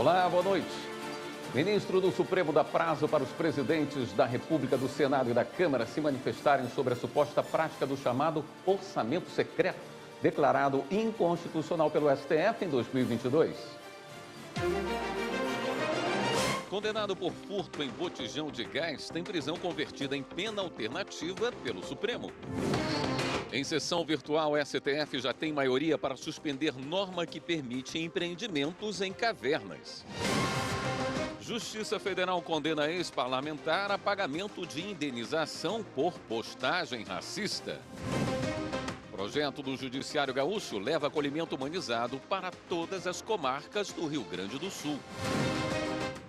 Olá, boa noite. Ministro do Supremo dá prazo para os presidentes da República, do Senado e da Câmara se manifestarem sobre a suposta prática do chamado orçamento secreto, declarado inconstitucional pelo STF em 2022. Condenado por furto em botijão de gás, tem prisão convertida em pena alternativa pelo Supremo. Em sessão virtual, o STF já tem maioria para suspender norma que permite empreendimentos em cavernas. Justiça Federal condena ex-parlamentar a pagamento de indenização por postagem racista. Projeto do Judiciário Gaúcho leva acolhimento humanizado para todas as comarcas do Rio Grande do Sul.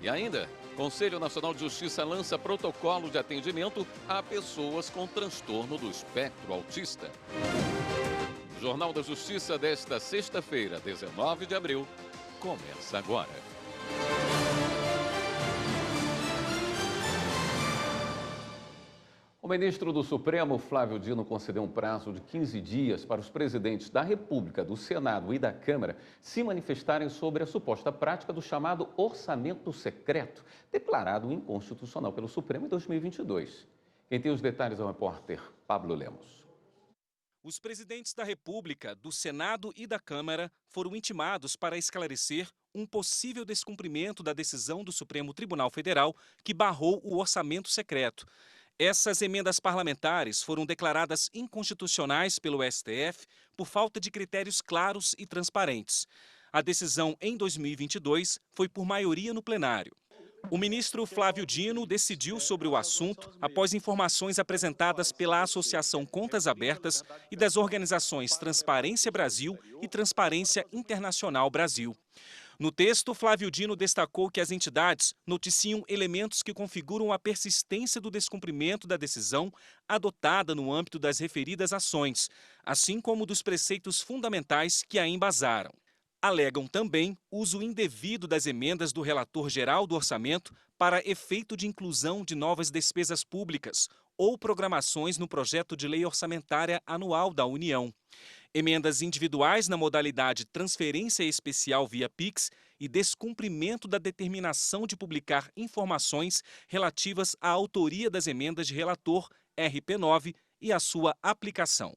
E ainda, Conselho Nacional de Justiça lança protocolo de atendimento a pessoas com transtorno do espectro autista. Jornal da Justiça desta sexta-feira, 19 de abril, começa agora. O ministro do Supremo, Flávio Dino, concedeu um prazo de 15 dias para os presidentes da República, do Senado e da Câmara se manifestarem sobre a suposta prática do chamado orçamento secreto, declarado inconstitucional pelo Supremo em 2022. Quem tem os detalhes é o repórter Pablo Lemos. Os presidentes da República, do Senado e da Câmara foram intimados para esclarecer um possível descumprimento da decisão do Supremo Tribunal Federal que barrou o orçamento secreto. Essas emendas parlamentares foram declaradas inconstitucionais pelo STF por falta de critérios claros e transparentes. A decisão, em 2022, foi por maioria no plenário. O ministro Flávio Dino decidiu sobre o assunto após informações apresentadas pela Associação Contas Abertas e das organizações Transparência Brasil e Transparência Internacional Brasil. No texto, Flávio Dino destacou que as entidades noticiam elementos que configuram a persistência do descumprimento da decisão adotada no âmbito das referidas ações, assim como dos preceitos fundamentais que a embasaram. Alegam também uso indevido das emendas do relator geral do orçamento para efeito de inclusão de novas despesas públicas ou programações no projeto de lei orçamentária anual da União. Emendas individuais na modalidade transferência especial via Pix e descumprimento da determinação de publicar informações relativas à autoria das emendas de relator RP9 e à sua aplicação.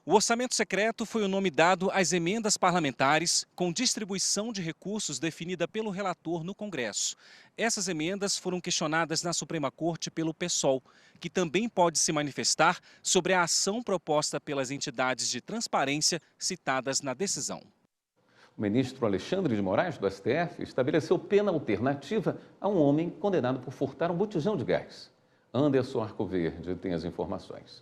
O orçamento secreto foi o nome dado às emendas parlamentares com distribuição de recursos definida pelo relator no Congresso. Essas emendas foram questionadas na Suprema Corte pelo PSOL, que também pode se manifestar sobre a ação proposta pelas entidades de transparência citadas na decisão. O ministro Alexandre de Moraes, do STF, estabeleceu pena alternativa a um homem condenado por furtar um botijão de gás. Anderson Arcoverde tem as informações.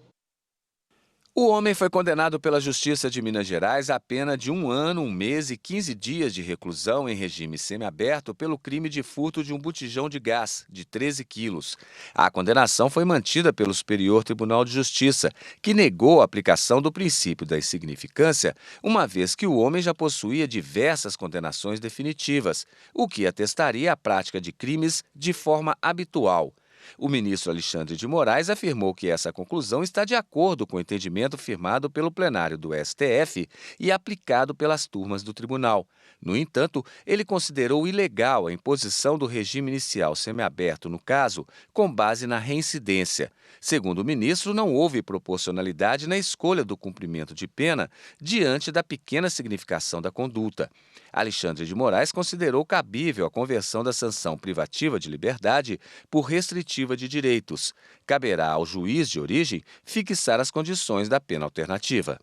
O homem foi condenado pela Justiça de Minas Gerais a pena de 1 ano, 1 mês e 15 dias de reclusão em regime semiaberto pelo crime de furto de um botijão de gás de 13 quilos. A condenação foi mantida pelo Superior Tribunal de Justiça, que negou a aplicação do princípio da insignificância, uma vez que o homem já possuía diversas condenações definitivas, o que atestaria a prática de crimes de forma habitual. O ministro Alexandre de Moraes afirmou que essa conclusão está de acordo com o entendimento firmado pelo plenário do STF e aplicado pelas turmas do tribunal. No entanto, ele considerou ilegal a imposição do regime inicial semiaberto no caso, com base na reincidência. Segundo o ministro, não houve proporcionalidade na escolha do cumprimento de pena diante da pequena significação da conduta. Alexandre de Moraes considerou cabível a conversão da sanção privativa de liberdade por restritiva de direitos. Caberá ao juiz de origem fixar as condições da pena alternativa.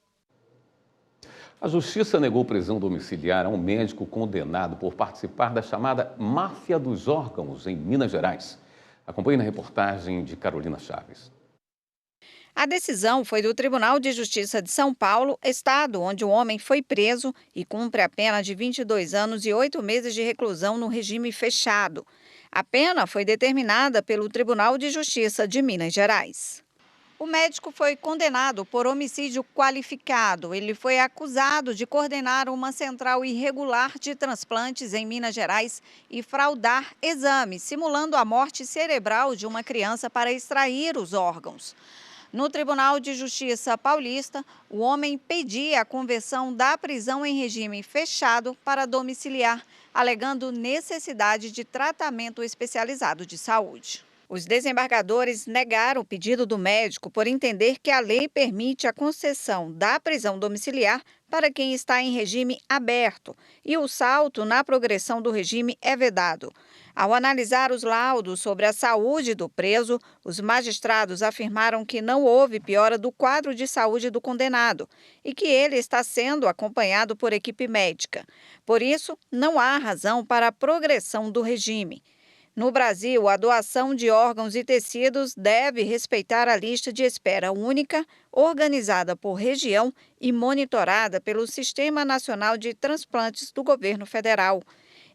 A Justiça negou prisão domiciliar a um médico condenado por participar da chamada máfia dos órgãos em Minas Gerais. Acompanhe na reportagem de Carolina Chaves. A decisão foi do Tribunal de Justiça de São Paulo, estado onde o homem foi preso e cumpre a pena de 22 anos e 8 meses de reclusão no regime fechado. A pena foi determinada pelo Tribunal de Justiça de Minas Gerais. O médico foi condenado por homicídio qualificado. Ele foi acusado de coordenar uma central irregular de transplantes em Minas Gerais e fraudar exames, simulando a morte cerebral de uma criança para extrair os órgãos. No Tribunal de Justiça paulista, o homem pedia a conversão da prisão em regime fechado para domiciliar, alegando necessidade de tratamento especializado de saúde. Os desembargadores negaram o pedido do médico por entender que a lei permite a concessão da prisão domiciliar para quem está em regime aberto e o salto na progressão do regime é vedado. Ao analisar os laudos sobre a saúde do preso, os magistrados afirmaram que não houve piora do quadro de saúde do condenado e que ele está sendo acompanhado por equipe médica. Por isso, não há razão para a progressão do regime. No Brasil, a doação de órgãos e tecidos deve respeitar a lista de espera única, organizada por região e monitorada pelo Sistema Nacional de Transplantes do Governo Federal.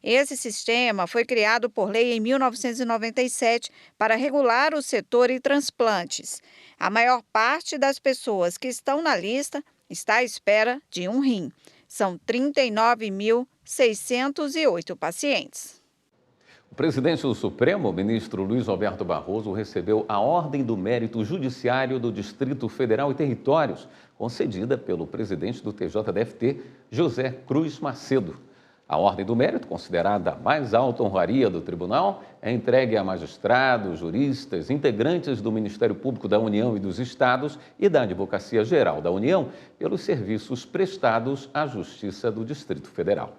Esse sistema foi criado por lei em 1997 para regular o setor e transplantes. A maior parte das pessoas que estão na lista está à espera de um rim. São 39.608 pacientes. O presidente do Supremo, o ministro Luiz Roberto Barroso, recebeu a Ordem do Mérito Judiciário do Distrito Federal e Territórios, concedida pelo presidente do TJDFT, José Cruz Macedo. A Ordem do Mérito, considerada a mais alta honraria do tribunal, é entregue a magistrados, juristas, integrantes do Ministério Público da União e dos Estados e da Advocacia Geral da União pelos serviços prestados à Justiça do Distrito Federal.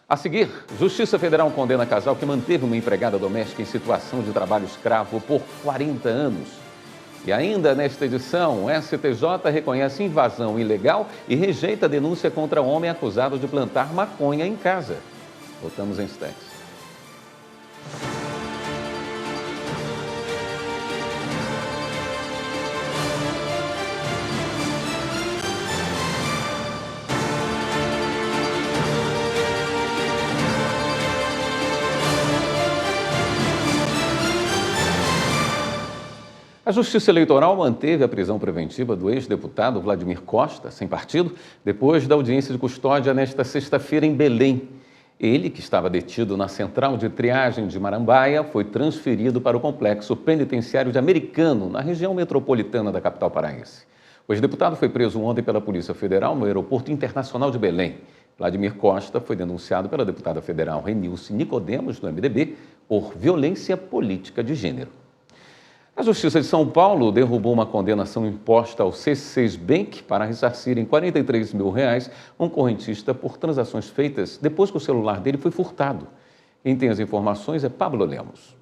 A seguir, Justiça Federal condena casal que manteve uma empregada doméstica em situação de trabalho escravo por 40 anos. E ainda nesta edição, o STJ reconhece invasão ilegal e rejeita a denúncia contra homem acusado de plantar maconha em casa. Voltamos em instantes. A Justiça Eleitoral manteve a prisão preventiva do ex-deputado Vladimir Costa, sem partido, depois da audiência de custódia nesta sexta-feira em Belém. Ele, que estava detido na Central de Triagem de Marambaia, foi transferido para o complexo penitenciário de Americano, na região metropolitana da capital paraense. O ex-deputado foi preso ontem pela Polícia Federal no Aeroporto Internacional de Belém. Vladimir Costa foi denunciado pela deputada federal Renilce Nicodemos, do MDB, por violência política de gênero. A Justiça de São Paulo derrubou uma condenação imposta ao C6 Bank para ressarcir em R$43 mil um correntista por transações feitas depois que o celular dele foi furtado. Quem tem as informações é Pablo Lemos.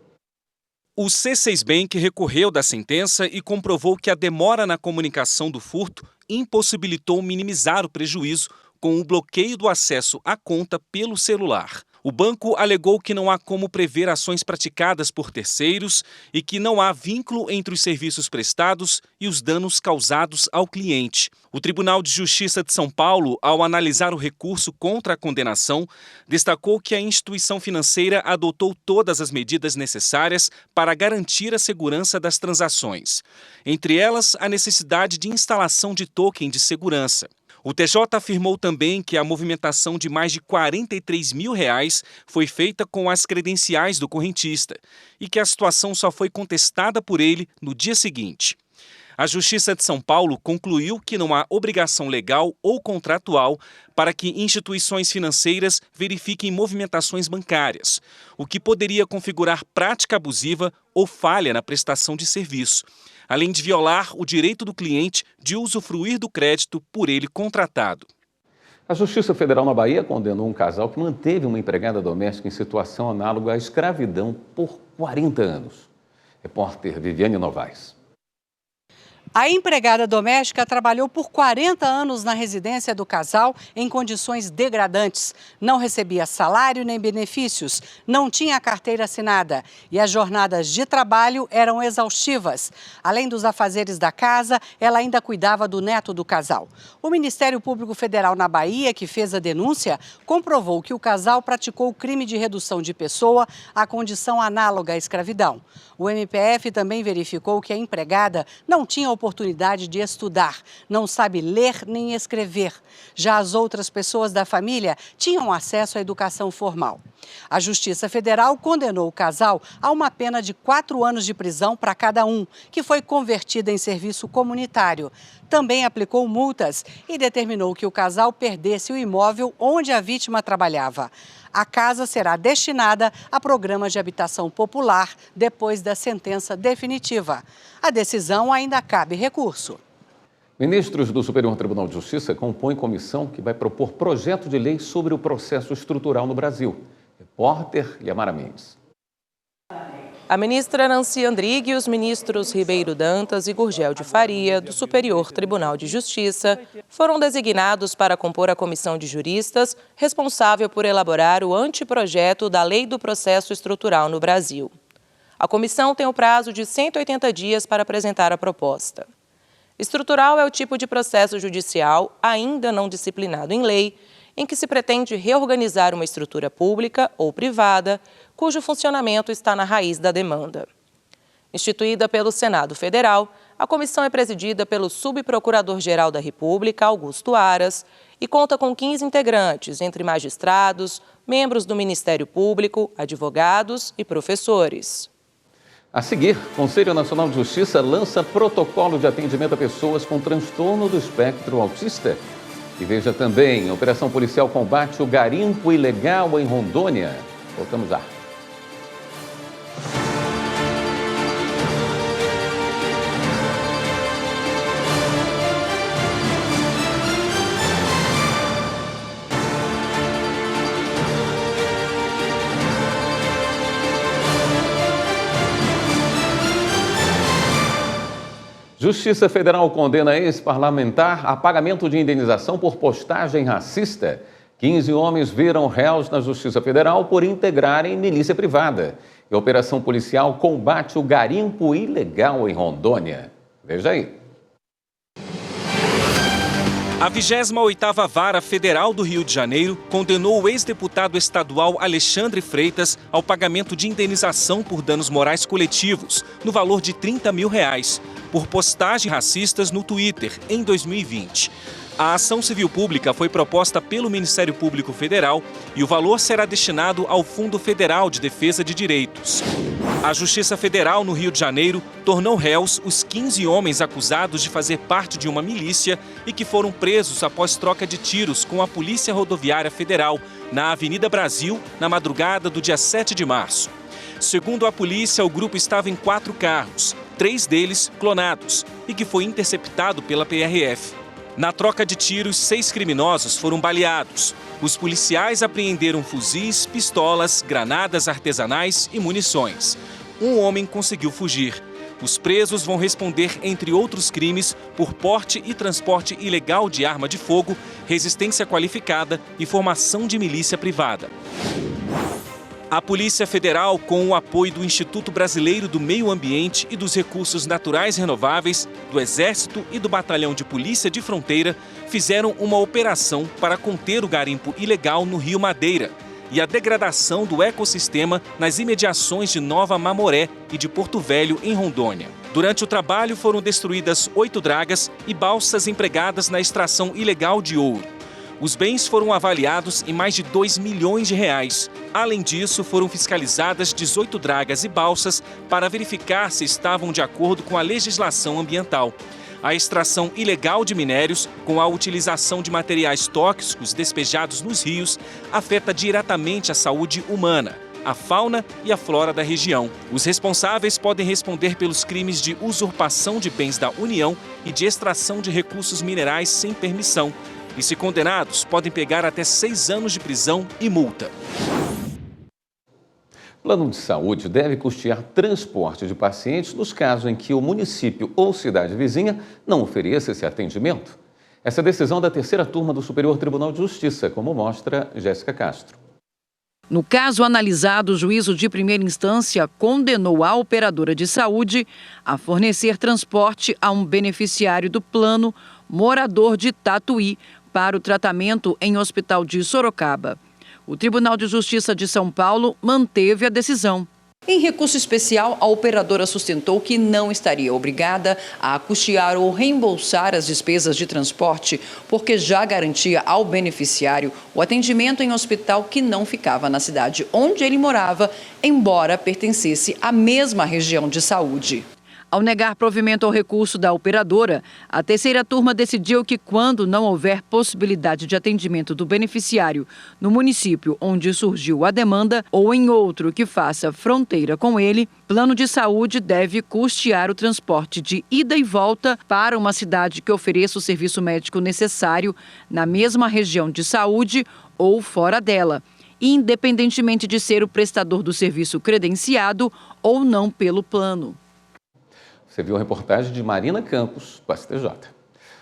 O C6 Bank recorreu da sentença e comprovou que a demora na comunicação do furto impossibilitou minimizar o prejuízo com o bloqueio do acesso à conta pelo celular. O banco alegou que não há como prever ações praticadas por terceiros e que não há vínculo entre os serviços prestados e os danos causados ao cliente. O Tribunal de Justiça de São Paulo, ao analisar o recurso contra a condenação, destacou que a instituição financeira adotou todas as medidas necessárias para garantir a segurança das transações. Entre elas, a necessidade de instalação de token de segurança. O TJ afirmou também que a movimentação de mais de R$43 mil foi feita com as credenciais do correntista e que a situação só foi contestada por ele no dia seguinte. A Justiça de São Paulo concluiu que não há obrigação legal ou contratual para que instituições financeiras verifiquem movimentações bancárias, o que poderia configurar prática abusiva ou falha na prestação de serviço, além de violar o direito do cliente de usufruir do crédito por ele contratado. A Justiça Federal na Bahia condenou um casal que manteve uma empregada doméstica em situação análoga à escravidão por 40 anos. Repórter Viviane Novaes. A empregada doméstica trabalhou por 40 anos na residência do casal em condições degradantes. Não recebia salário nem benefícios, não tinha carteira assinada e as jornadas de trabalho eram exaustivas. Além dos afazeres da casa, ela ainda cuidava do neto do casal. O Ministério Público Federal na Bahia, que fez a denúncia, comprovou que o casal praticou o crime de redução de pessoa à condição análoga à escravidão. O MPF também verificou que a empregada não tinha oportunidade de estudar, não sabe ler nem escrever. Já as outras pessoas da família tinham acesso à educação formal. A Justiça Federal condenou o casal a uma pena de 4 anos de prisão para cada um, que foi convertida em serviço comunitário. Também aplicou multas e determinou que o casal perdesse o imóvel onde a vítima trabalhava. A casa será destinada a programas de habitação popular depois da sentença definitiva. A decisão ainda cabe recurso. Ministros do Superior Tribunal de Justiça compõem comissão que vai propor projeto de lei sobre o processo estrutural no Brasil. Repórter Yamara Mendes. A ministra Nancy Andrighi e os ministros Ribeiro Dantas e Gurgel de Faria, do Superior Tribunal de Justiça, foram designados para compor a comissão de juristas responsável por elaborar o anteprojeto da Lei do Processo Estrutural no Brasil. A comissão tem o prazo de 180 dias para apresentar a proposta. Estrutural é o tipo de processo judicial, ainda não disciplinado em lei, em que se pretende reorganizar uma estrutura pública ou privada, cujo funcionamento está na raiz da demanda. Instituída pelo Senado Federal, a comissão é presidida pelo Subprocurador-Geral da República, Augusto Aras, e conta com 15 integrantes, entre magistrados, membros do Ministério Público, advogados e professores. A seguir, o Conselho Nacional de Justiça lança protocolo de atendimento a pessoas com transtorno do espectro autista. E veja também, a Operação Policial combate o garimpo ilegal em Rondônia. Voltamos já. Justiça Federal condena ex-parlamentar a pagamento de indenização por postagem racista. 15 homens viram réus na Justiça Federal por integrarem milícia privada. E a operação policial combate o garimpo ilegal em Rondônia. Veja aí. A 28ª Vara Federal do Rio de Janeiro condenou o ex-deputado estadual Alexandre Freitas ao pagamento de indenização por danos morais coletivos, no valor de R$30 mil, por postagens racistas no Twitter, em 2020. A ação civil pública foi proposta pelo Ministério Público Federal e o valor será destinado ao Fundo Federal de Defesa de Direitos. A Justiça Federal no Rio de Janeiro tornou réus os 15 homens acusados de fazer parte de uma milícia e que foram presos após troca de tiros com a Polícia Rodoviária Federal na Avenida Brasil, na madrugada do dia 7 de março. Segundo a polícia, o grupo estava em 4 carros, 3 deles clonados, e que foi interceptado pela PRF. Na troca de tiros, 6 criminosos foram baleados. Os policiais apreenderam fuzis, pistolas, granadas artesanais e munições. Um homem conseguiu fugir. Os presos vão responder, entre outros crimes, por porte e transporte ilegal de arma de fogo, resistência qualificada e formação de milícia privada. A Polícia Federal, com o apoio do Instituto Brasileiro do Meio Ambiente e dos Recursos Naturais Renováveis, do Exército e do Batalhão de Polícia de Fronteira, fizeram uma operação para conter o garimpo ilegal no Rio Madeira e a degradação do ecossistema nas imediações de Nova Mamoré e de Porto Velho, em Rondônia. Durante o trabalho foram destruídas 8 dragas e balsas empregadas na extração ilegal de ouro. Os bens foram avaliados em mais de R$2 milhões. Além disso, foram fiscalizadas 18 dragas e balsas para verificar se estavam de acordo com a legislação ambiental. A extração ilegal de minérios, com a utilização de materiais tóxicos despejados nos rios, afeta diretamente a saúde humana, a fauna e a flora da região. Os responsáveis podem responder pelos crimes de usurpação de bens da União e de extração de recursos minerais sem permissão. E, se condenados, podem pegar até 6 anos de prisão e multa. O plano de saúde deve custear transporte de pacientes nos casos em que o município ou cidade vizinha não ofereça esse atendimento. Essa é a decisão da 3ª turma do Superior Tribunal de Justiça, como mostra Jéssica Castro. No caso analisado, o juízo de primeira instância condenou a operadora de saúde a fornecer transporte a um beneficiário do plano morador de Tatuí para o tratamento em hospital de Sorocaba. O Tribunal de Justiça de São Paulo manteve a decisão. Em recurso especial, a operadora sustentou que não estaria obrigada a custear ou reembolsar as despesas de transporte, porque já garantia ao beneficiário o atendimento em hospital que não ficava na cidade onde ele morava, embora pertencesse à mesma região de saúde. Ao negar provimento ao recurso da operadora, a terceira turma decidiu que, quando não houver possibilidade de atendimento do beneficiário no município onde surgiu a demanda ou em outro que faça fronteira com ele, plano de saúde deve custear o transporte de ida e volta para uma cidade que ofereça o serviço médico necessário na mesma região de saúde ou fora dela, independentemente de ser o prestador do serviço credenciado ou não pelo plano. Você viu a reportagem de Marina Campos, do STJ.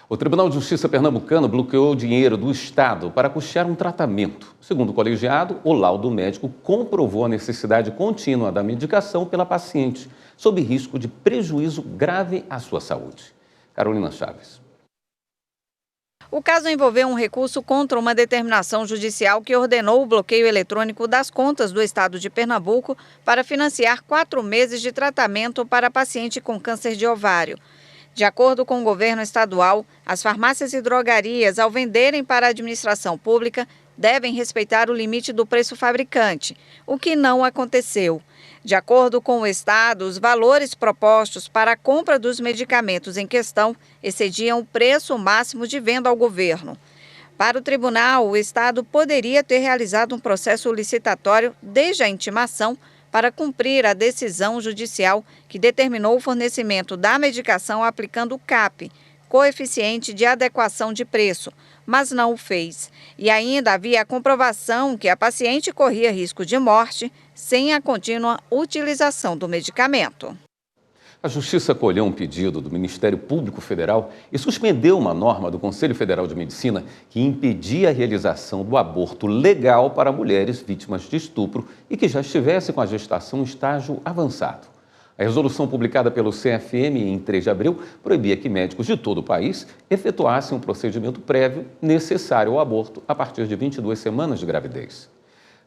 O Tribunal de Justiça pernambucano bloqueou o dinheiro do Estado para custear um tratamento. Segundo o colegiado, o laudo médico comprovou a necessidade contínua da medicação pela paciente, sob risco de prejuízo grave à sua saúde. Carolina Chaves. O caso envolveu um recurso contra uma determinação judicial que ordenou o bloqueio eletrônico das contas do estado de Pernambuco para financiar 4 meses de tratamento para paciente com câncer de ovário. De acordo com o governo estadual, as farmácias e drogarias, ao venderem para a administração pública, devem respeitar o limite do preço fabricante, o que não aconteceu. De acordo com o Estado, os valores propostos para a compra dos medicamentos em questão excediam o preço máximo de venda ao governo. Para o tribunal, o Estado poderia ter realizado um processo licitatório desde a intimação para cumprir a decisão judicial que determinou o fornecimento da medicação aplicando o CAP, coeficiente de adequação de preço, mas não o fez. E ainda havia a comprovação que a paciente corria risco de morte sem a contínua utilização do medicamento. A Justiça acolheu um pedido do Ministério Público Federal e suspendeu uma norma do Conselho Federal de Medicina que impedia a realização do aborto legal para mulheres vítimas de estupro e que já estivessem com a gestação em estágio avançado. A resolução publicada pelo CFM em 3 de abril proibia que médicos de todo o país efetuassem um procedimento prévio necessário ao aborto a partir de 22 semanas de gravidez.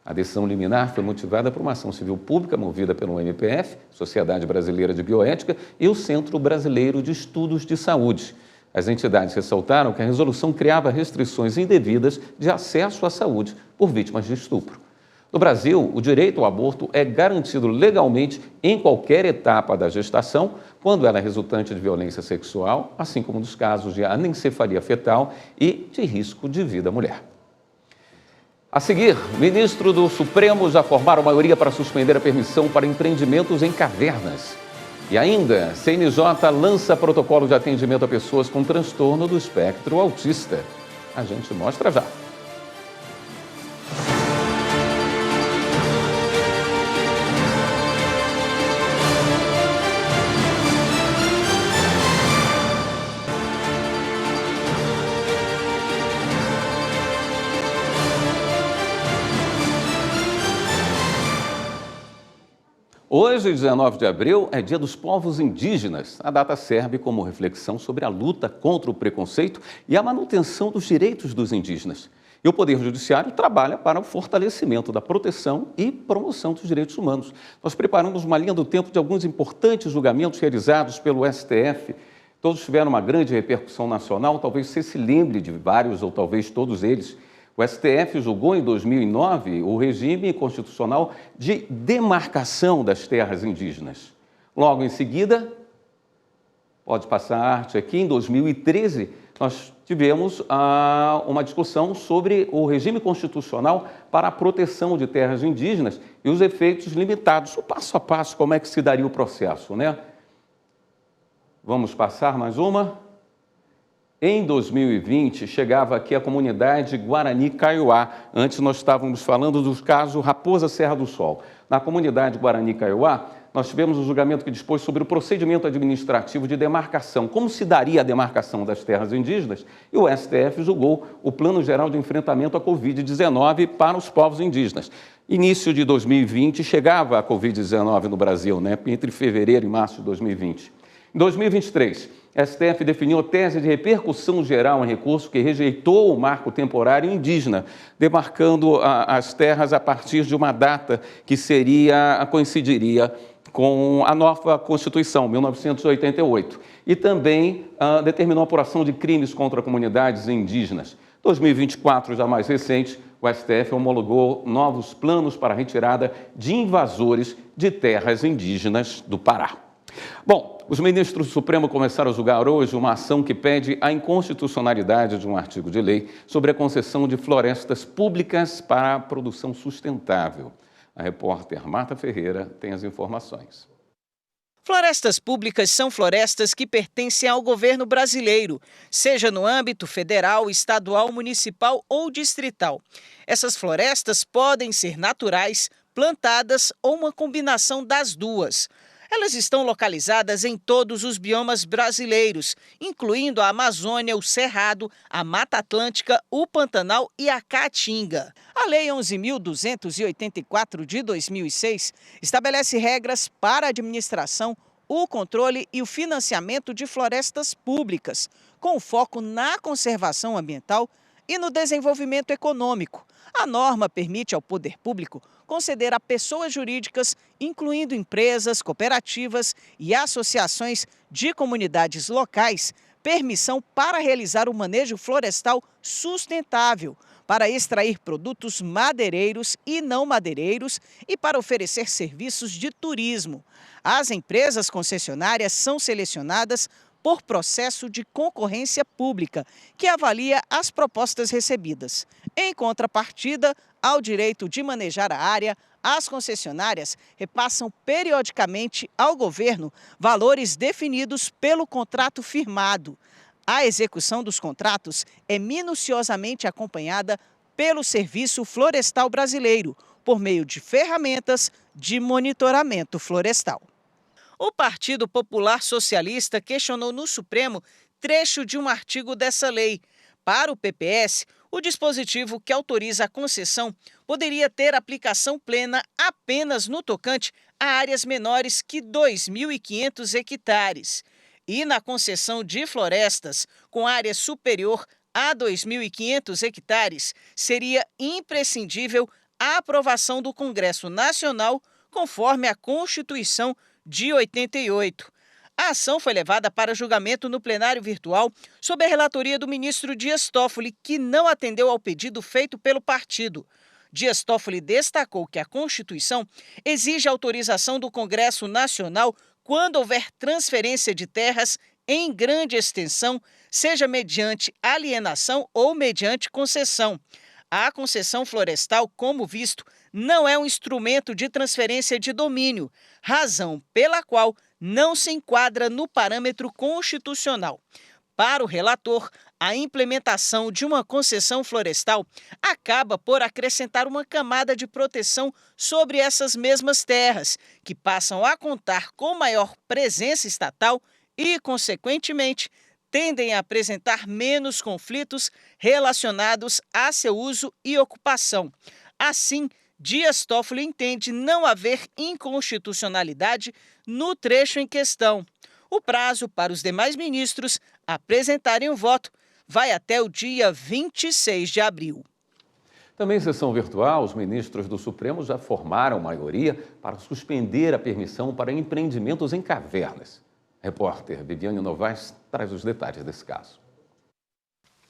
A decisão liminar foi motivada por uma ação civil pública movida pelo MPF, Sociedade Brasileira de Bioética, e o Centro Brasileiro de Estudos de Saúde. As entidades ressaltaram que a resolução criava restrições indevidas de acesso à saúde por vítimas de estupro. No Brasil, o direito ao aborto é garantido legalmente em qualquer etapa da gestação, quando ela é resultante de violência sexual, assim como nos casos de anencefalia fetal e de risco de vida à mulher. A seguir, ministro do Supremo já formaram maioria para suspender a permissão para empreendimentos em cavernas. E ainda, CNJ lança protocolo de atendimento a pessoas com transtorno do espectro autista. A gente mostra já. Hoje, 19 de abril, é Dia dos Povos Indígenas. A data serve como reflexão sobre a luta contra o preconceito e a manutenção dos direitos dos indígenas. E o Poder Judiciário trabalha para o fortalecimento da proteção e promoção dos direitos humanos. Nós preparamos uma linha do tempo de alguns importantes julgamentos realizados pelo STF. Todos tiveram uma grande repercussão nacional, talvez você se lembre de vários ou talvez todos eles. O STF julgou em 2009 o regime constitucional de demarcação das terras indígenas. Logo em seguida, pode passar a arte aqui, em 2013, nós tivemos uma discussão sobre o regime constitucional para a proteção de terras indígenas e os efeitos limitados. O passo a passo, como é que se daria o processo, né? Vamos passar mais uma? Em 2020, chegava aqui a comunidade Guarani Kaiowá. Antes nós estávamos falando do caso Raposa Serra do Sol. Na comunidade Guarani Kaiowá, nós tivemos um julgamento que dispôs sobre o procedimento administrativo de demarcação. Como se daria a demarcação das terras indígenas? E o STF julgou o Plano Geral de Enfrentamento à Covid-19 para os povos indígenas. Início de 2020, chegava a Covid-19 no Brasil, né? Entre fevereiro e março de 2020. Em 2023, a STF definiu a tese de repercussão geral em recurso que rejeitou o marco temporário indígena, demarcando as terras a partir de uma data que coincidiria com a nova Constituição, 1988, e também determinou a apuração de crimes contra comunidades indígenas. 2024, já mais recente, o STF homologou novos planos para a retirada de invasores de terras indígenas do Pará. Bom, Os ministros do Supremo começaram a julgar hoje uma ação que pede a inconstitucionalidade de um artigo de lei sobre a concessão de florestas públicas para a produção sustentável. A repórter Marta Ferreira tem as informações. Florestas públicas são florestas que pertencem ao governo brasileiro, seja no âmbito federal, estadual, municipal ou distrital. Essas florestas podem ser naturais, plantadas ou uma combinação das duas. Elas estão localizadas em todos os biomas brasileiros, incluindo a Amazônia, o Cerrado, a Mata Atlântica, o Pantanal e a Caatinga. A Lei 11.284 de 2006 estabelece regras para a administração, o controle e o financiamento de florestas públicas, com foco na conservação ambiental e no desenvolvimento econômico. A norma permite ao poder público conceder a pessoas jurídicas, incluindo empresas, cooperativas e associações de comunidades locais, permissão para realizar o manejo florestal sustentável, para extrair produtos madeireiros e não madeireiros e para oferecer serviços de turismo. As empresas concessionárias são selecionadas por processo de concorrência pública, que avalia as propostas recebidas. Em contrapartida ao direito de manejar a área, as concessionárias repassam periodicamente ao governo valores definidos pelo contrato firmado. A execução dos contratos é minuciosamente acompanhada pelo Serviço Florestal Brasileiro, por meio de ferramentas de monitoramento florestal. O Partido Popular Socialista questionou no Supremo trecho de um artigo dessa lei. Para o PPS, o dispositivo que autoriza a concessão poderia ter aplicação plena apenas no tocante a áreas menores que 2.500 hectares. E na concessão de florestas com área superior a 2.500 hectares, seria imprescindível a aprovação do Congresso Nacional, conforme a Constituição de 88. A ação foi levada para julgamento no plenário virtual sob a relatoria do ministro Dias Toffoli, que não atendeu ao pedido feito pelo partido. Dias Toffoli destacou que a Constituição exige a autorização do Congresso Nacional quando houver transferência de terras em grande extensão, seja mediante alienação ou mediante concessão. A concessão florestal, como visto, não é um instrumento de transferência de domínio, razão pela qual não se enquadra no parâmetro constitucional. Para o relator, a implementação de uma concessão florestal acaba por acrescentar uma camada de proteção sobre essas mesmas terras, que passam a contar com maior presença estatal e, consequentemente, tendem a apresentar menos conflitos relacionados a seu uso e ocupação. Assim, Dias Toffoli entende não haver inconstitucionalidade no trecho em questão. O prazo para os demais ministros apresentarem o voto vai até o dia 26 de abril. Também em sessão virtual, os ministros do Supremo já formaram maioria para suspender a permissão para empreendimentos em cavernas. Repórter Viviane Novaes traz os detalhes desse caso.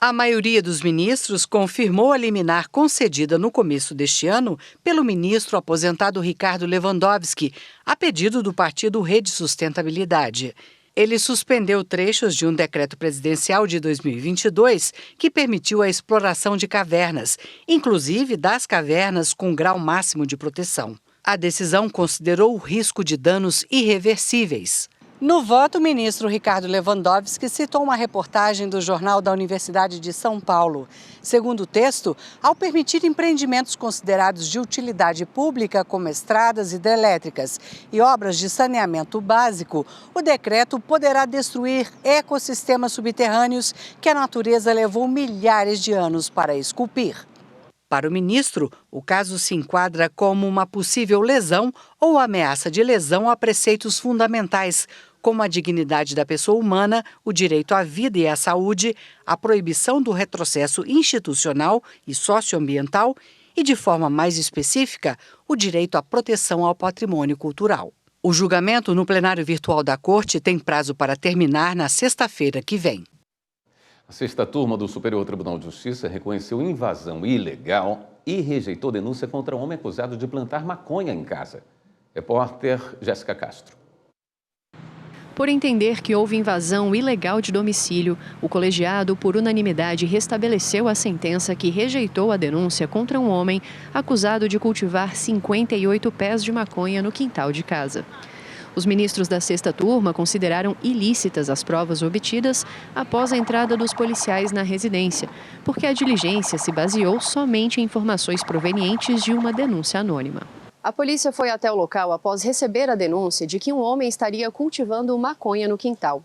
A maioria dos ministros confirmou a liminar concedida no começo deste ano pelo ministro aposentado Ricardo Lewandowski, a pedido do partido Rede Sustentabilidade. Ele suspendeu trechos de um decreto presidencial de 2022 que permitiu a exploração de cavernas, inclusive das cavernas com grau máximo de proteção. A decisão considerou o risco de danos irreversíveis. No voto, o ministro Ricardo Lewandowski citou uma reportagem do Jornal da Universidade de São Paulo. Segundo o texto, ao permitir empreendimentos considerados de utilidade pública, como estradas hidrelétricas e obras de saneamento básico, o decreto poderá destruir ecossistemas subterrâneos que a natureza levou milhares de anos para esculpir. Para o ministro, o caso se enquadra como uma possível lesão ou ameaça de lesão a preceitos fundamentais, como a dignidade da pessoa humana, o direito à vida e à saúde, a proibição do retrocesso institucional e socioambiental e, de forma mais específica, o direito à proteção ao patrimônio cultural. O julgamento no plenário virtual da Corte tem prazo para terminar na sexta-feira que vem. A sexta turma do Superior Tribunal de Justiça reconheceu invasão ilegal e rejeitou denúncia contra um homem acusado de plantar maconha em casa. Repórter Jéssica Castro. Por entender que houve invasão ilegal de domicílio, o colegiado, por unanimidade, restabeleceu a sentença que rejeitou a denúncia contra um homem acusado de cultivar 58 pés de maconha no quintal de casa. Os ministros da sexta turma consideraram ilícitas as provas obtidas após a entrada dos policiais na residência, porque a diligência se baseou somente em informações provenientes de uma denúncia anônima. A polícia foi até o local após receber a denúncia de que um homem estaria cultivando maconha no quintal.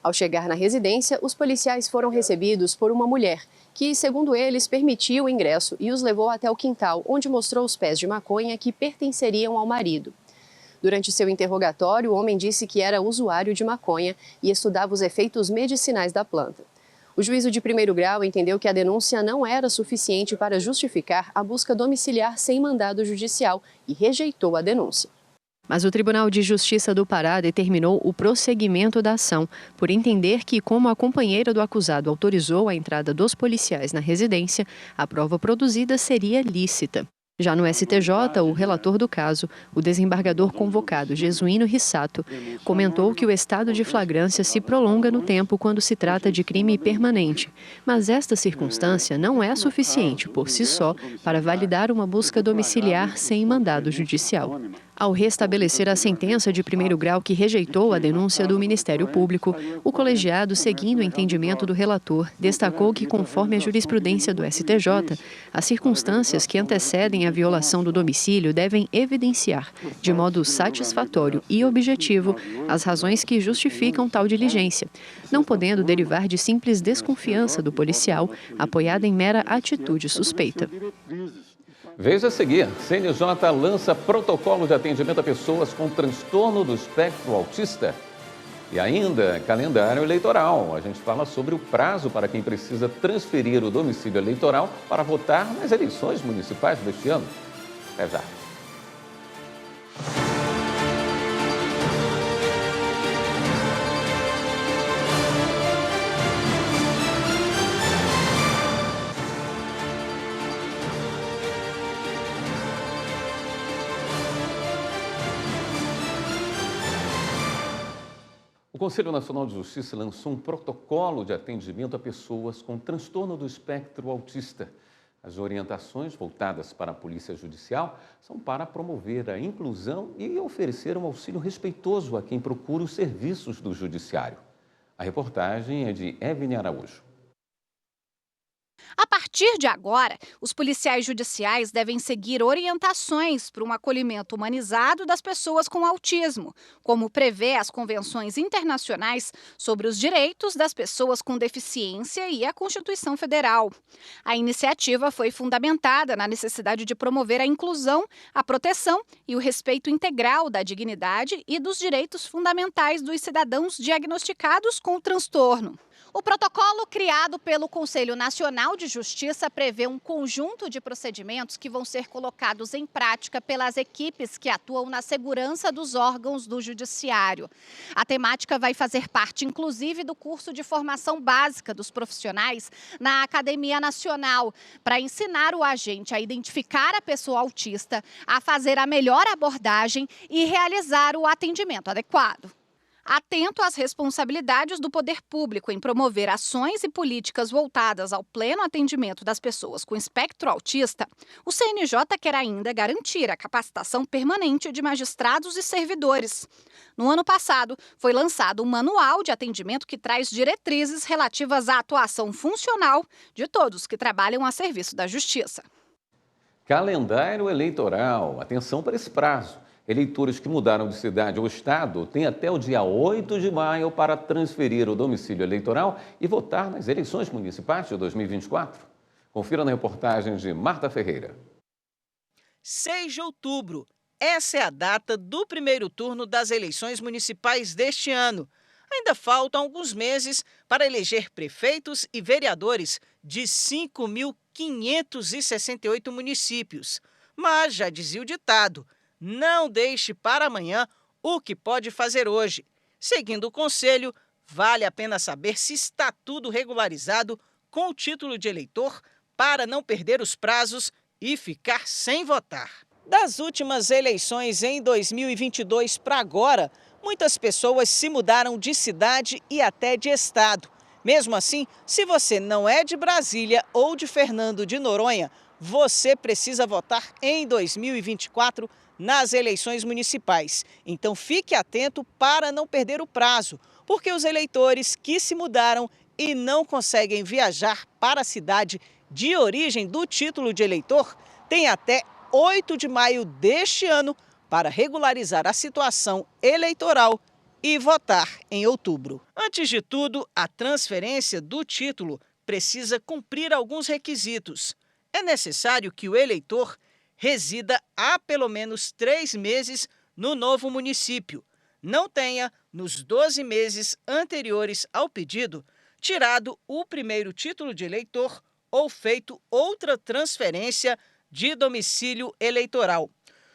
Ao chegar na residência, os policiais foram recebidos por uma mulher que, segundo eles, permitiu o ingresso e os levou até o quintal, onde mostrou os pés de maconha que pertenceriam ao marido. Durante seu interrogatório, o homem disse que era usuário de maconha e estudava os efeitos medicinais da planta. O juízo de primeiro grau entendeu que a denúncia não era suficiente para justificar a busca domiciliar sem mandado judicial e rejeitou a denúncia. Mas o Tribunal de Justiça do Pará determinou o prosseguimento da ação, por entender que, como a companheira do acusado autorizou a entrada dos policiais na residência, a prova produzida seria lícita. Já no STJ, o relator do caso, o desembargador convocado Jesuíno Rissato, comentou que o estado de flagrância se prolonga no tempo quando se trata de crime permanente, mas esta circunstância não é suficiente por si só para validar uma busca domiciliar sem mandado judicial. Ao restabelecer a sentença de primeiro grau que rejeitou a denúncia do Ministério Público, o colegiado, seguindo o entendimento do relator, destacou que, conforme a jurisprudência do STJ, as circunstâncias que antecedem a violação do domicílio devem evidenciar, de modo satisfatório e objetivo, as razões que justificam tal diligência, não podendo derivar de simples desconfiança do policial, apoiada em mera atitude suspeita. Veja a seguir, CNJ lança protocolo de atendimento a pessoas com transtorno do espectro autista. E ainda, calendário eleitoral. A gente fala sobre o prazo para quem precisa transferir o domicílio eleitoral para votar nas eleições municipais deste ano. Até já. O Conselho Nacional de Justiça lançou um protocolo de atendimento a pessoas com transtorno do espectro autista. As orientações voltadas para a Polícia Judicial são para promover a inclusão e oferecer um auxílio respeitoso a quem procura os serviços do Judiciário. A reportagem é de Evine Araújo. A partir de agora, os policiais judiciais devem seguir orientações para um acolhimento humanizado das pessoas com autismo, como prevê as convenções internacionais sobre os direitos das pessoas com deficiência e a Constituição Federal. A iniciativa foi fundamentada na necessidade de promover a inclusão, a proteção e o respeito integral da dignidade e dos direitos fundamentais dos cidadãos diagnosticados com o transtorno. O protocolo criado pelo Conselho Nacional de Justiça prevê um conjunto de procedimentos que vão ser colocados em prática pelas equipes que atuam na segurança dos órgãos do Judiciário. A temática vai fazer parte, inclusive, do curso de formação básica dos profissionais na Academia Nacional, para ensinar o agente a identificar a pessoa autista, a fazer a melhor abordagem e realizar o atendimento adequado. Atento às responsabilidades do poder público em promover ações e políticas voltadas ao pleno atendimento das pessoas com espectro autista, o CNJ quer ainda garantir a capacitação permanente de magistrados e servidores. No ano passado, foi lançado um manual de atendimento que traz diretrizes relativas à atuação funcional de todos que trabalham a serviço da Justiça. Calendário eleitoral. Atenção para esse prazo. Eleitores que mudaram de cidade ou estado têm até o dia 8 de maio para transferir o domicílio eleitoral e votar nas eleições municipais de 2024. Confira na reportagem de Marta Ferreira. 6 de outubro. Essa é a data do primeiro turno das eleições municipais deste ano. Ainda faltam alguns meses para eleger prefeitos e vereadores de 5.568 municípios. Mas, já dizia o ditado, não deixe para amanhã o que pode fazer hoje. Seguindo o conselho, vale a pena saber se está tudo regularizado com o título de eleitor para não perder os prazos e ficar sem votar. Das últimas eleições em 2022 para agora, Muitas pessoas se mudaram de cidade e até de estado. Mesmo assim, se você não é de Brasília ou de Fernando de Noronha, você precisa votar em 2024 nas eleições municipais. Então fique atento para não perder o prazo, porque os eleitores que se mudaram e não conseguem viajar para a cidade de origem do título de eleitor têm até 8 de maio deste ano para regularizar a situação eleitoral e votar em outubro. Antes de tudo, a transferência do título precisa cumprir alguns requisitos. É necessário que o eleitor resida há pelo menos 3 meses no novo município, não tenha, nos 12 meses anteriores ao pedido, tirado o primeiro título de eleitor ou feito outra transferência de domicílio eleitoral.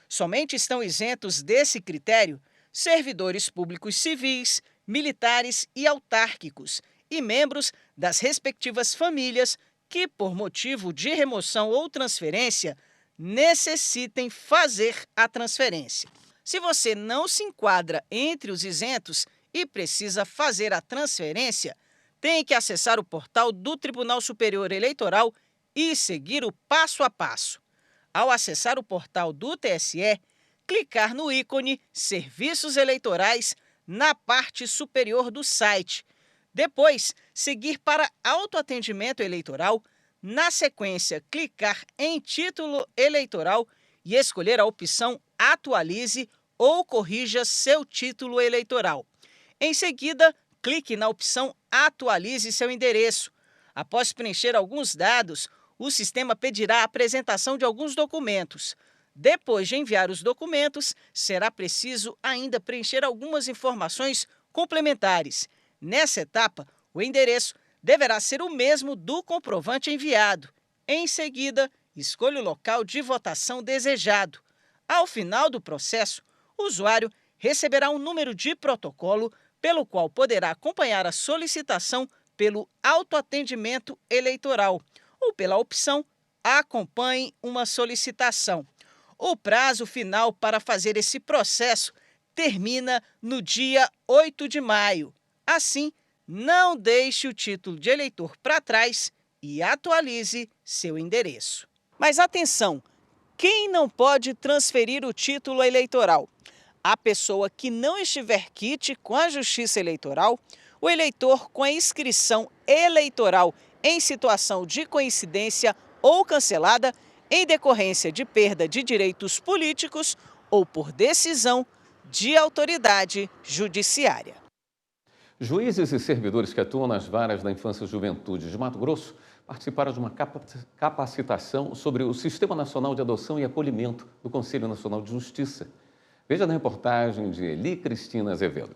Somente estão isentos desse critério servidores públicos civis, militares e autárquicos e membros das respectivas famílias que, por motivo de remoção ou transferência, necessitem fazer a transferência. Se você não se enquadra entre os isentos e precisa fazer a transferência, tem que acessar o portal do Tribunal Superior Eleitoral e seguir o passo a passo. Ao acessar o portal do TSE, clicar no ícone Serviços Eleitorais na parte superior do site. Depois, seguir para autoatendimento eleitoral. Na sequência, clicar em Título Eleitoral e escolher a opção Atualize ou corrija seu título eleitoral. Em seguida, clique na opção Atualize seu endereço. Após preencher alguns dados, o sistema pedirá a apresentação de alguns documentos. Depois de enviar os documentos, será preciso ainda preencher algumas informações complementares. Nessa etapa, o endereço deverá ser o mesmo do comprovante enviado. Em seguida, escolha o local de votação desejado. Ao final do processo, o usuário receberá um número de protocolo pelo qual poderá acompanhar a solicitação pelo autoatendimento eleitoral ou pela opção Acompanhe uma solicitação. O prazo final para fazer esse processo termina no dia 8 de maio. Assim, não deixe o título de eleitor para trás e atualize seu endereço. Mas atenção, quem não pode transferir o título eleitoral? A pessoa que não estiver quite com a Justiça Eleitoral, o eleitor com a inscrição eleitoral em situação de coincidência ou cancelada em decorrência de perda de direitos políticos ou por decisão de autoridade judiciária. Juízes e servidores que atuam nas varas da infância e juventude de Mato Grosso participaram de uma capacitação sobre o Sistema Nacional de Adoção e Acolhimento do Conselho Nacional de Justiça. Veja na reportagem de Eli Cristina Azevedo.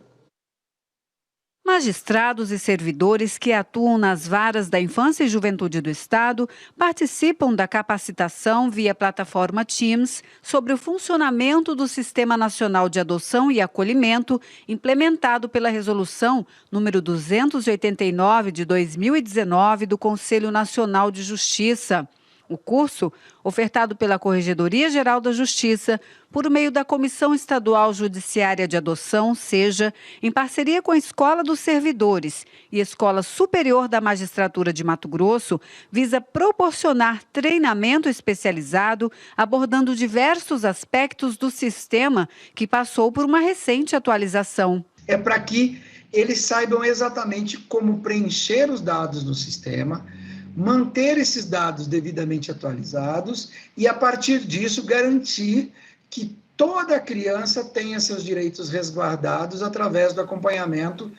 Magistrados e servidores que atuam nas varas da infância e juventude do Estado participam da capacitação via plataforma Teams sobre o funcionamento do Sistema Nacional de Adoção e Acolhimento, implementado pela Resolução número 289 de 2019 do Conselho Nacional de Justiça. O curso, ofertado pela Corregedoria-Geral da Justiça, por meio da Comissão Estadual Judiciária de Adoção, SEJA, em parceria com a Escola dos Servidores e Escola Superior da Magistratura de Mato Grosso, visa proporcionar treinamento especializado abordando diversos aspectos do sistema que passou por uma recente atualização. É para que eles saibam exatamente como preencher os dados no sistema, manter esses dados devidamente atualizados e, a partir disso, garantir que toda criança tenha seus direitos resguardados através do acompanhamento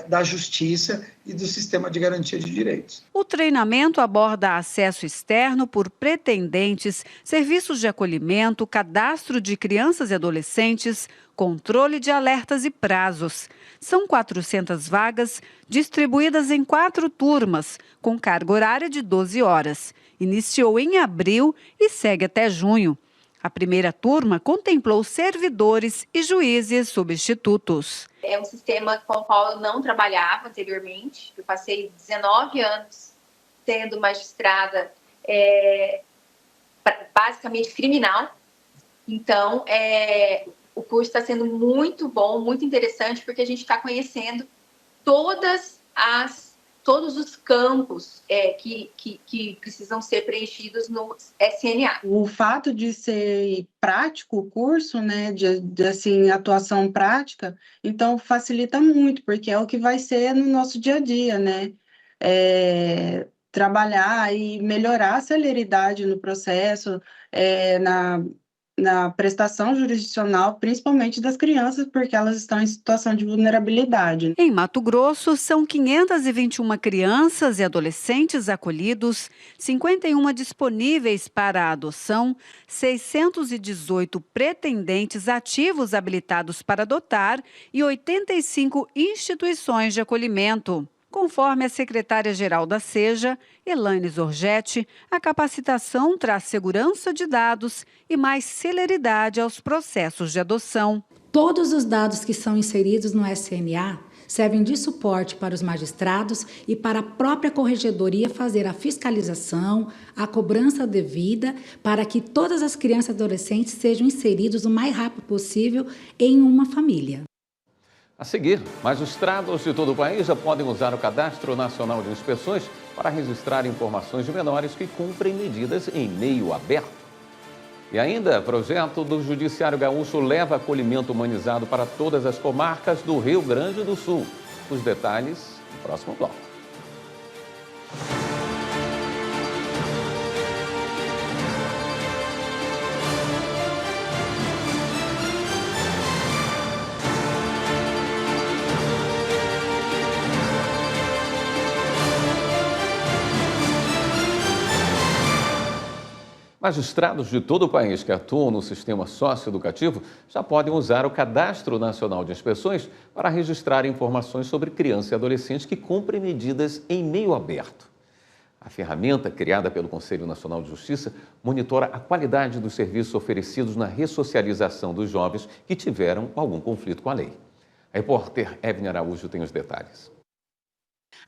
da Justiça e do Sistema de Garantia de Direitos. O treinamento aborda acesso externo por pretendentes, serviços de acolhimento, cadastro de crianças e adolescentes, controle de alertas e prazos. São 400 vagas distribuídas em 4 turmas, com carga horária de 12 horas. Iniciou em abril e segue até junho. A primeira turma contemplou servidores e juízes substitutos. É um sistema com o qual eu não trabalhava anteriormente. Eu passei 19 anos sendo magistrada basicamente criminal. Então, O curso está sendo muito bom, muito interessante, porque a gente está conhecendo todos os campos que precisam ser preenchidos no SNA. O fato de ser prático o curso, né, de assim, atuação prática, então facilita muito, porque é o que vai ser no nosso dia a dia, né? Trabalhar e melhorar a celeridade no processo, na prestação jurisdicional, principalmente das crianças, porque elas estão em situação de vulnerabilidade. Em Mato Grosso, são 521 crianças e adolescentes acolhidos, 51 disponíveis para a adoção, 618 pretendentes ativos habilitados para adotar e 85 instituições de acolhimento. Conforme a secretária-geral da SEJA, Elaine Zorgetti, a capacitação traz segurança de dados e mais celeridade aos processos de adoção. Todos os dados que são inseridos no SNA servem de suporte para os magistrados e para a própria corregedoria fazer a fiscalização, a cobrança devida, para que todas as crianças e adolescentes sejam inseridos o mais rápido possível em uma família. A seguir, magistrados de todo o país já podem usar o Cadastro Nacional de Inspeções para registrar informações de menores que cumprem medidas em meio aberto. E ainda, projeto do Judiciário Gaúcho leva acolhimento humanizado para todas as comarcas do Rio Grande do Sul. Os detalhes no próximo bloco. Magistrados de todo o país que atuam no sistema socioeducativo já podem usar o Cadastro Nacional de Inspeções para registrar informações sobre crianças e adolescentes que cumprem medidas em meio aberto. A ferramenta, criada pelo Conselho Nacional de Justiça, monitora a qualidade dos serviços oferecidos na ressocialização dos jovens que tiveram algum conflito com a lei. A repórter Evne Araújo tem os detalhes.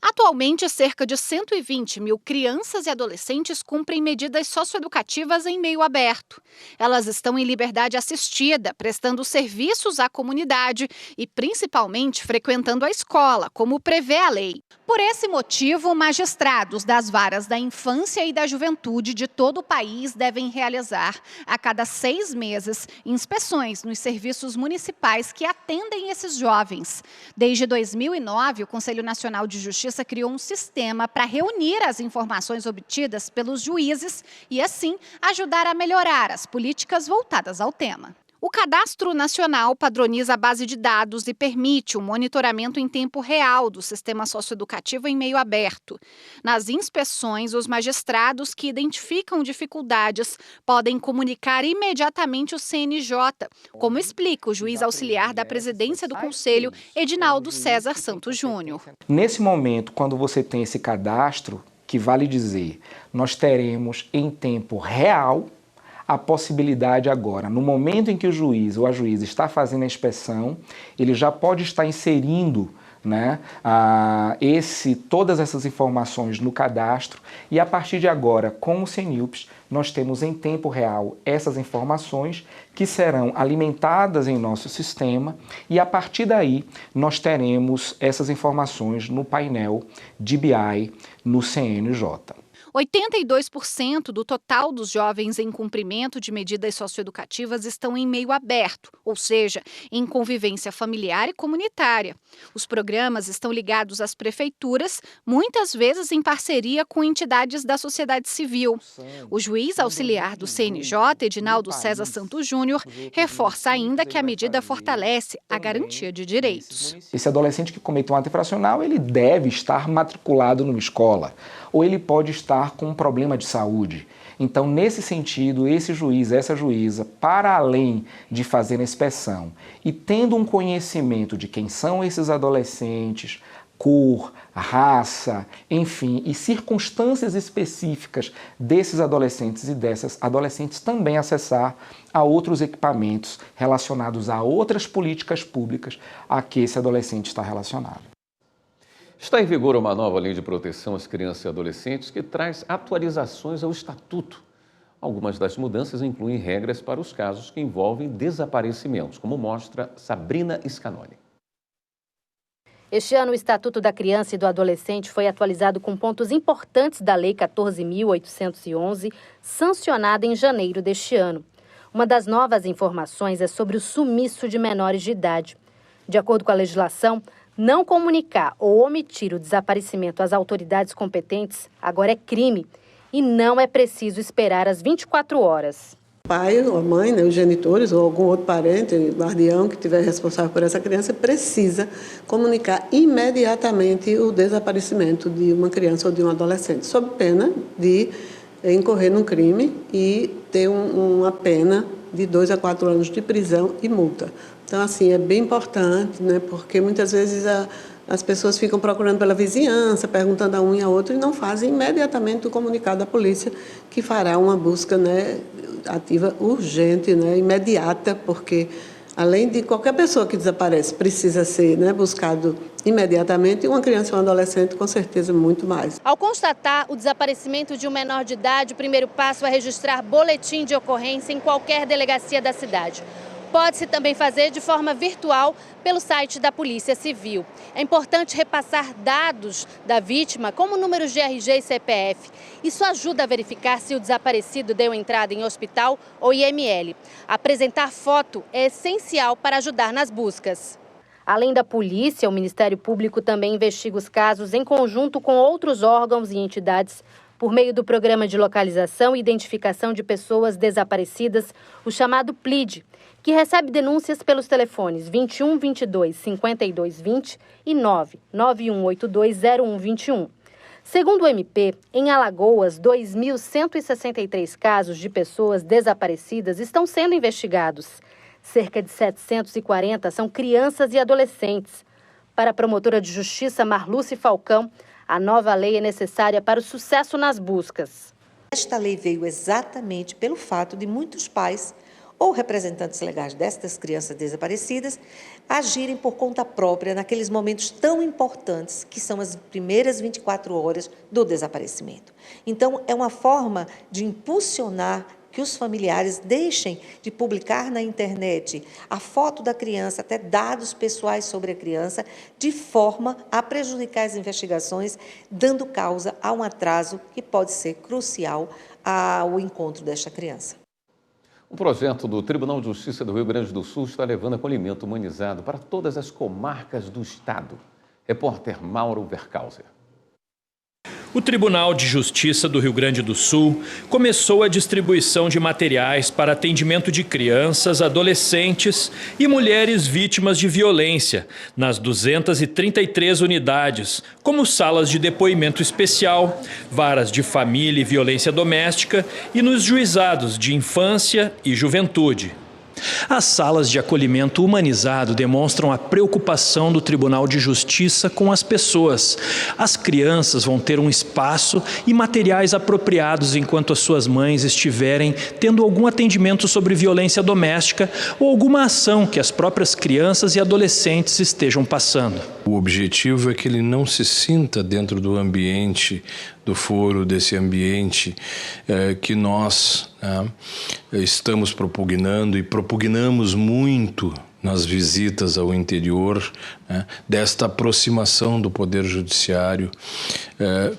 Atualmente, cerca de 120 mil crianças e adolescentes cumprem medidas socioeducativas em meio aberto. Elas estão em liberdade assistida, prestando serviços à comunidade e, principalmente, frequentando a escola, como prevê a lei. Por esse motivo, magistrados das varas da infância e da juventude de todo o país devem realizar, a cada 6 meses, inspeções nos serviços municipais que atendem esses jovens. Desde 2009, o Conselho Nacional de Justiça criou um sistema para reunir as informações obtidas pelos juízes e, assim, ajudar a melhorar as políticas voltadas ao tema. O Cadastro Nacional padroniza a base de dados e permite o monitoramento em tempo real do sistema socioeducativo em meio aberto. Nas inspeções, os magistrados que identificam dificuldades podem comunicar imediatamente o CNJ, como explica o juiz auxiliar da presidência do Conselho, Edinaldo César Santos Júnior. Nesse momento, quando você tem esse cadastro, que vale dizer, nós teremos em tempo real a possibilidade agora, no momento em que o juiz ou a juíza está fazendo a inspeção, ele já pode estar inserindo, né, todas essas informações no cadastro e a partir de agora, com o CNIUPS, nós temos em tempo real essas informações que serão alimentadas em nosso sistema e a partir daí nós teremos essas informações no painel de BI no CNJ. 82% do total dos jovens em cumprimento de medidas socioeducativas estão em meio aberto, ou seja, em convivência familiar e comunitária. Os programas estão ligados às prefeituras, muitas vezes em parceria com entidades da sociedade civil. O juiz auxiliar do CNJ, Edinaldo César Santos Júnior, reforça ainda que a medida fortalece a garantia de direitos. Esse adolescente que cometeu um ato infracional, ele deve estar matriculado numa escola, ou ele pode estar com um problema de saúde. Então, nesse sentido, esse juiz, essa juíza, para além de fazer a inspeção e tendo um conhecimento de quem são esses adolescentes, cor, raça, enfim, e circunstâncias específicas desses adolescentes e dessas adolescentes, também acessar a outros equipamentos relacionados a outras políticas públicas a que esse adolescente está relacionado. Está em vigor uma nova lei de proteção às crianças e adolescentes que traz atualizações ao Estatuto. Algumas das mudanças incluem regras para os casos que envolvem desaparecimentos, como mostra Sabrina Scanoli. Este ano, o Estatuto da Criança e do Adolescente foi atualizado com pontos importantes da Lei 14.811, sancionada em janeiro deste ano. Uma das novas informações é sobre o sumiço de menores de idade. De acordo com a legislação, não comunicar ou omitir o desaparecimento às autoridades competentes agora é crime e não é preciso esperar as 24 horas. O pai ou a mãe, né, os genitores ou algum outro parente, guardião que estiver responsável por essa criança precisa comunicar imediatamente o desaparecimento de uma criança ou de um adolescente, sob pena de incorrer num crime e ter uma pena de 2 a 4 anos de prisão e multa. Então, assim, é bem importante, né, porque muitas vezes as pessoas ficam procurando pela vizinhança, perguntando a um e a outro e não fazem imediatamente o comunicado à polícia, que fará uma busca, né, ativa urgente, né, imediata, porque além de qualquer pessoa que desaparece precisa ser, né, buscado imediatamente, uma criança e um adolescente com certeza muito mais. Ao constatar o desaparecimento de um menor de idade, o primeiro passo é registrar boletim de ocorrência em qualquer delegacia da cidade. Pode-se também fazer de forma virtual pelo site da Polícia Civil. É importante repassar dados da vítima, como números de RG e CPF. Isso ajuda a verificar se o desaparecido deu entrada em hospital ou IML. Apresentar foto é essencial para ajudar nas buscas. Além da polícia, o Ministério Público também investiga os casos em conjunto com outros órgãos e entidades por meio do Programa de Localização e Identificação de Pessoas Desaparecidas, o chamado PLID, que recebe denúncias pelos telefones 21 22 52 20 e 99182 0121. Segundo o MP, em Alagoas, 2.163 casos de pessoas desaparecidas estão sendo investigados. Cerca de 740 são crianças e adolescentes. Para a promotora de justiça Marluce Falcão, a nova lei é necessária para o sucesso nas buscas. Esta lei veio exatamente pelo fato de muitos pais ou representantes legais destas crianças desaparecidas agirem por conta própria naqueles momentos tão importantes que são as primeiras 24 horas do desaparecimento. Então, é uma forma de impulsionar que os familiares deixem de publicar na internet a foto da criança, até dados pessoais sobre a criança, de forma a prejudicar as investigações, dando causa a um atraso que pode ser crucial ao encontro desta criança. Um projeto do Tribunal de Justiça do Rio Grande do Sul está levando acolhimento humanizado para todas as comarcas do estado. Repórter Mauro Verkauser. O Tribunal de Justiça do Rio Grande do Sul começou a distribuição de materiais para atendimento de crianças, adolescentes e mulheres vítimas de violência nas 233 unidades, como salas de depoimento especial, varas de família e violência doméstica e nos juizados de infância e juventude. As salas de acolhimento humanizado demonstram a preocupação do Tribunal de Justiça com as pessoas. As crianças vão ter um espaço e materiais apropriados enquanto as suas mães estiverem tendo algum atendimento sobre violência doméstica ou alguma ação que as próprias crianças e adolescentes estejam passando. O objetivo é que ele não se sinta dentro do ambiente, do foro, desse ambiente que nós estamos propugnando e propugnamos muito nas visitas ao interior, desta aproximação do Poder Judiciário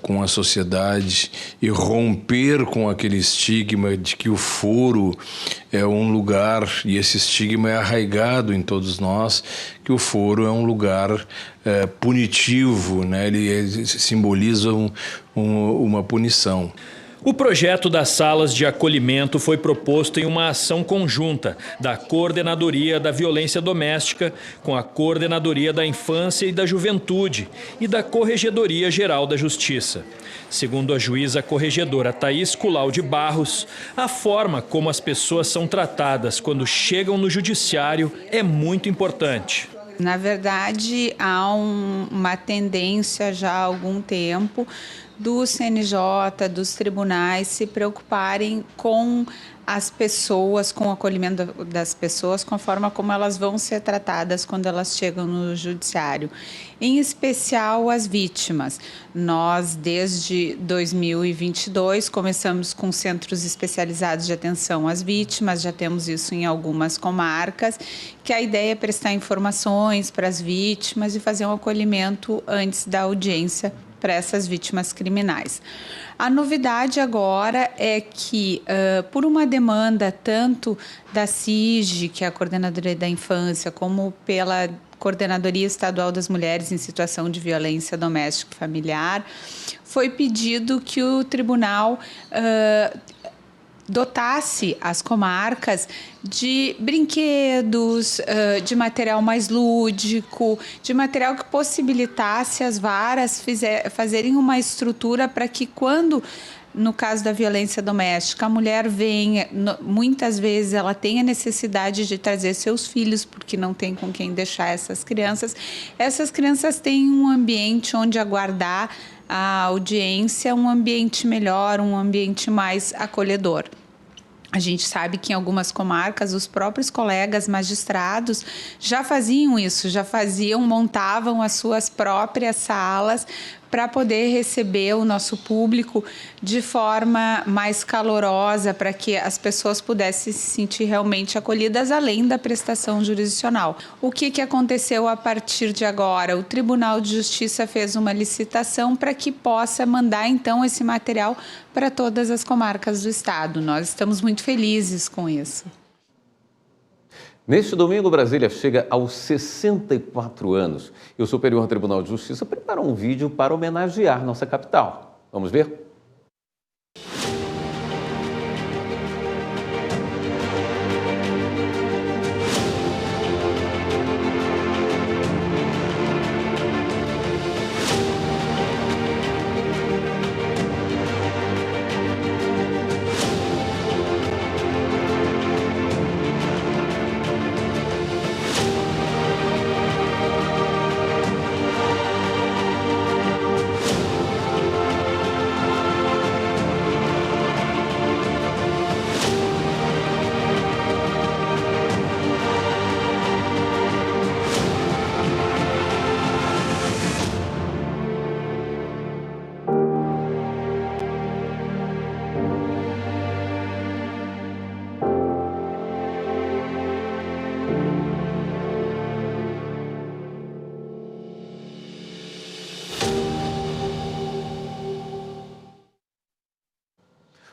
com a sociedade e romper com aquele estigma de que o foro é um lugar, e esse estigma é arraigado em todos nós, que o foro é um lugar punitivo, né? Ele simboliza uma punição. O projeto das salas de acolhimento foi proposto em uma ação conjunta da Coordenadoria da Violência Doméstica com a Coordenadoria da Infância e da Juventude e da Corregedoria Geral da Justiça. Segundo a juíza corregedora Thaís Culau de Barros, a forma como as pessoas são tratadas quando chegam no judiciário é muito importante. Na verdade, há uma tendência já há algum tempo do CNJ, dos tribunais se preocuparem com as pessoas, com o acolhimento das pessoas, com a forma como elas vão ser tratadas quando elas chegam no judiciário. Em especial as vítimas. Nós, desde 2022, começamos com centros especializados de atenção às vítimas, já temos isso em algumas comarcas, que a ideia é prestar informações para as vítimas e fazer um acolhimento antes da audiência para essas vítimas criminais. A novidade agora é que, por uma demanda tanto da CIG, que é a Coordenadoria da Infância, como pela Coordenadoria Estadual das Mulheres em Situação de Violência Doméstica e Familiar, foi pedido que o tribunal dotasse as comarcas de brinquedos, de material mais lúdico, de material que possibilitasse as varas fazerem uma estrutura para que quando, no caso da violência doméstica, a mulher venha, muitas vezes ela tem a necessidade de trazer seus filhos, porque não tem com quem deixar essas crianças têm um ambiente onde aguardar a audiência, um ambiente melhor, um ambiente mais acolhedor. A gente sabe que em algumas comarcas os próprios colegas magistrados já faziam isso, montavam as suas próprias salas para poder receber o nosso público de forma mais calorosa, para que as pessoas pudessem se sentir realmente acolhidas, além da prestação jurisdicional. O que aconteceu a partir de agora? O Tribunal de Justiça fez uma licitação para que possa mandar, então, esse material para todas as comarcas do estado. Nós estamos muito felizes com isso. Neste domingo, Brasília chega aos 64 anos e o Superior Tribunal de Justiça preparou um vídeo para homenagear nossa capital. Vamos ver?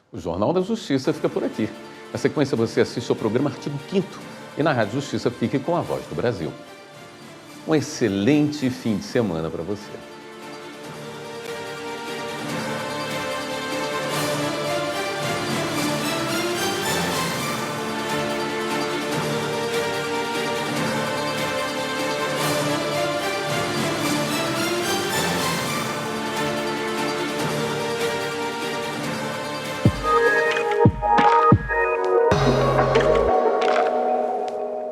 O Jornal da Justiça fica por aqui. Na sequência, você assiste ao programa Artigo 5º e na Rádio Justiça fique com a Voz do Brasil. Um excelente fim de semana para você.